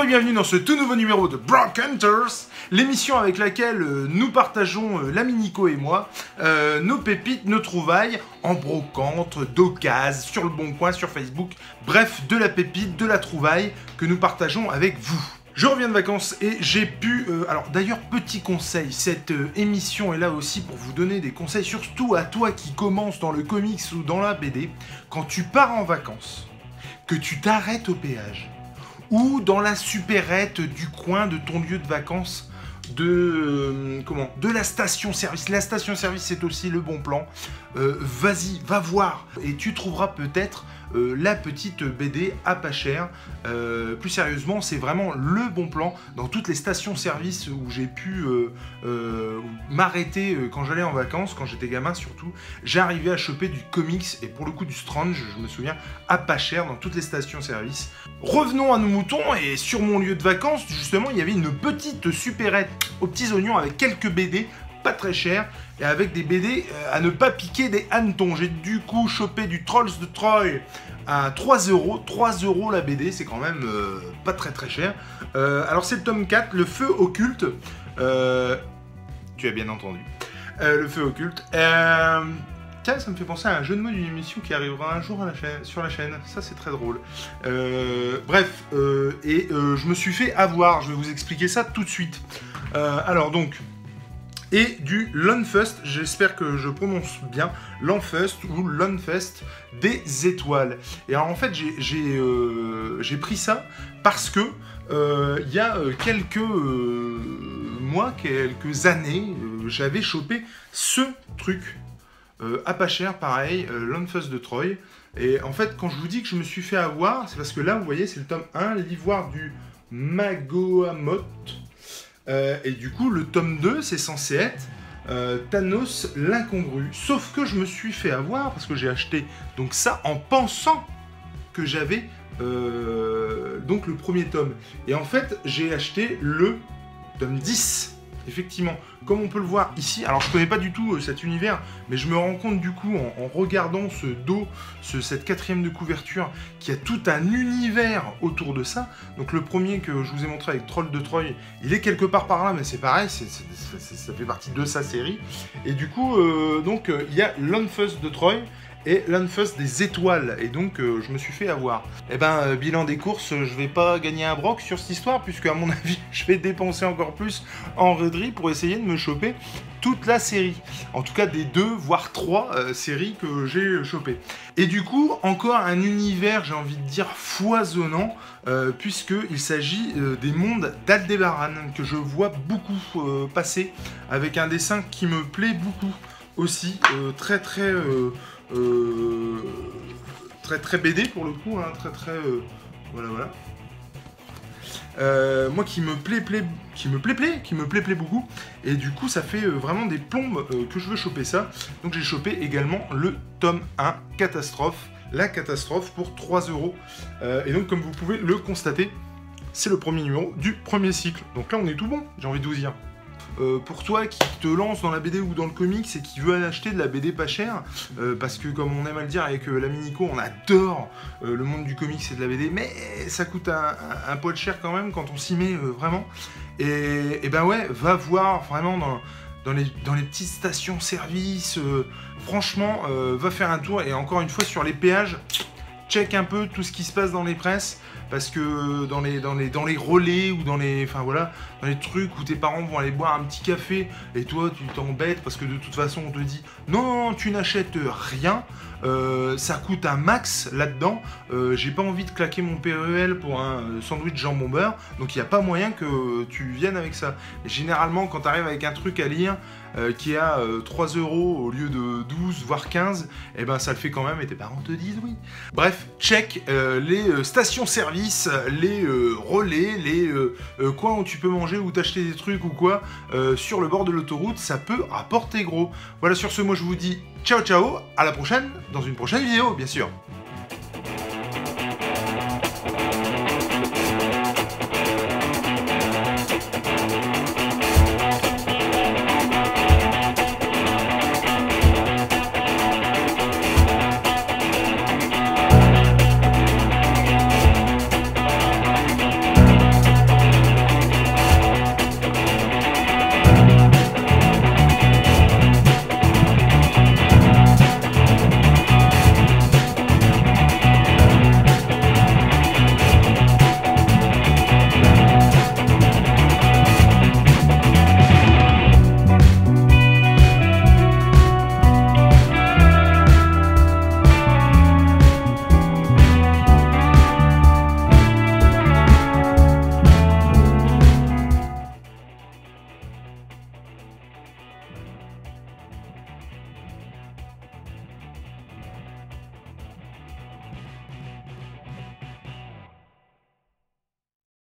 et bienvenue dans ce tout nouveau numéro de Brock Hunters, l'émission avec laquelle nous partageons, l'ami Nico et moi, nos pépites, nos trouvailles en brocante, d'occasion, sur le bon coin, sur Facebook, bref, de la pépite, de la trouvaille que nous partageons avec vous. Je reviens de vacances et j'ai pu... alors d'ailleurs, petit conseil, cette émission est là aussi pour vous donner des conseils, surtout à toi qui commence dans le comics ou dans la BD. Quand tu pars en vacances, que tu t'arrêtes au péage, ou dans la supérette du coin de ton lieu de vacances, de la station-service. La station-service, c'est aussi le bon plan. Vas-y, va voir, et tu trouveras peut-être la petite BD à pas cher. Plus sérieusement, c'est vraiment le bon plan dans toutes les stations-service où j'ai pu m'arrêter quand j'allais en vacances, quand j'étais gamin surtout. J'arrivais à choper du comics et pour le coup du Strange, je me souviens, à pas cher dans toutes les stations-service. Revenons à nos moutons, et sur mon lieu de vacances, justement, il y avait une petite supérette aux petits oignons avec quelques BD pas très cher, et avec des BD à ne pas piquer des hannetons. J'ai du coup chopé du Trolls de Troy à 3 €. 3 € la BD, c'est quand même pas très cher. Alors c'est le tome 4, Le Feu Occulte. Tu as bien entendu. Le Feu Occulte. Tiens, ça me fait penser à un jeu de mots d'une émission qui arrivera un jour à sur la chaîne. Ça, c'est très drôle. Bref, je me suis fait avoir. Je vais vous expliquer ça tout de suite. Alors donc... Et du Lunfest, j'espère que je prononce bien, Lunfest ou Lunfest des étoiles. Et alors en fait, j'ai pris ça parce que il y a quelques mois, quelques années, j'avais chopé ce truc à pas cher, pareil, Lunfest de Troy. Et en fait, quand je vous dis que je me suis fait avoir, c'est parce que là, vous voyez, c'est le tome 1, l'ivoire du Magohamoth. Et du coup, le tome 2, c'est censé être Thanos l'incongru. Sauf que je me suis fait avoir parce que j'ai acheté donc ça en pensant que j'avais donc le premier tome. Et en fait, j'ai acheté le tome 10. Effectivement, comme on peut le voir ici, alors je connais pas du tout cet univers, mais je me rends compte du coup en regardant ce dos, cette quatrième de couverture, qu'il y a tout un univers autour de ça. Donc le premier que je vous ai montré avec Troll de Troy, il est quelque part par là, mais c'est pareil, ça fait partie de sa série. Et du coup, il y a Lunfest de Troy et Lunfest des étoiles, et donc je me suis fait avoir. Eh ben, bilan des courses, je vais pas gagner un broc sur cette histoire, puisque à mon avis, je vais dépenser encore plus en raiderie pour essayer de me choper toute la série. En tout cas, des 2, voire 3 séries que j'ai chopées. Et du coup, encore un univers, j'ai envie de dire, foisonnant, puisqu'il s'agit des mondes d'Aldebaran, que je vois beaucoup passer, avec un dessin qui me plaît beaucoup aussi, très BD pour le coup, hein, voilà. Moi qui me plaît beaucoup, et du coup ça fait vraiment des plombes que je veux choper ça. Donc j'ai chopé également le tome 1 Catastrophe, la catastrophe, pour 3 €. Et donc comme vous pouvez le constater, c'est le premier numéro du premier cycle. Donc là on est tout bon, j'ai envie de vous dire. Pour toi qui te lance dans la BD ou dans le comics et qui veut acheter de la BD pas chère, parce que comme on aime à le dire avec l'ami Nico, on adore le monde du comics et de la BD, mais ça coûte un poil cher quand même quand on s'y met vraiment. Et ben ouais, va voir vraiment dans les petites stations-service, franchement, va faire un tour, et encore une fois sur les péages, check un peu tout ce qui se passe dans les presses, parce que dans les relais ou dans les trucs où tes parents vont aller boire un petit café et toi tu t'embêtes parce que de toute façon on te dit non, tu n'achètes rien, ça coûte un max là-dedans, j'ai pas envie de claquer mon PEL pour un sandwich jambon beurre, donc il n'y a pas moyen que tu viennes avec ça. Et généralement quand tu arrives avec un truc à lire qui est à 3 € au lieu de 12 voire 15, et ben ça le fait quand même, et tes parents te disent oui. Bref, check les stations-service, les relais, les coins où tu peux manger ou t'acheter des trucs ou quoi, sur le bord de l'autoroute, ça peut rapporter gros. Voilà, sur ce, moi je vous dis ciao ciao, à la prochaine, dans une prochaine vidéo bien sûr.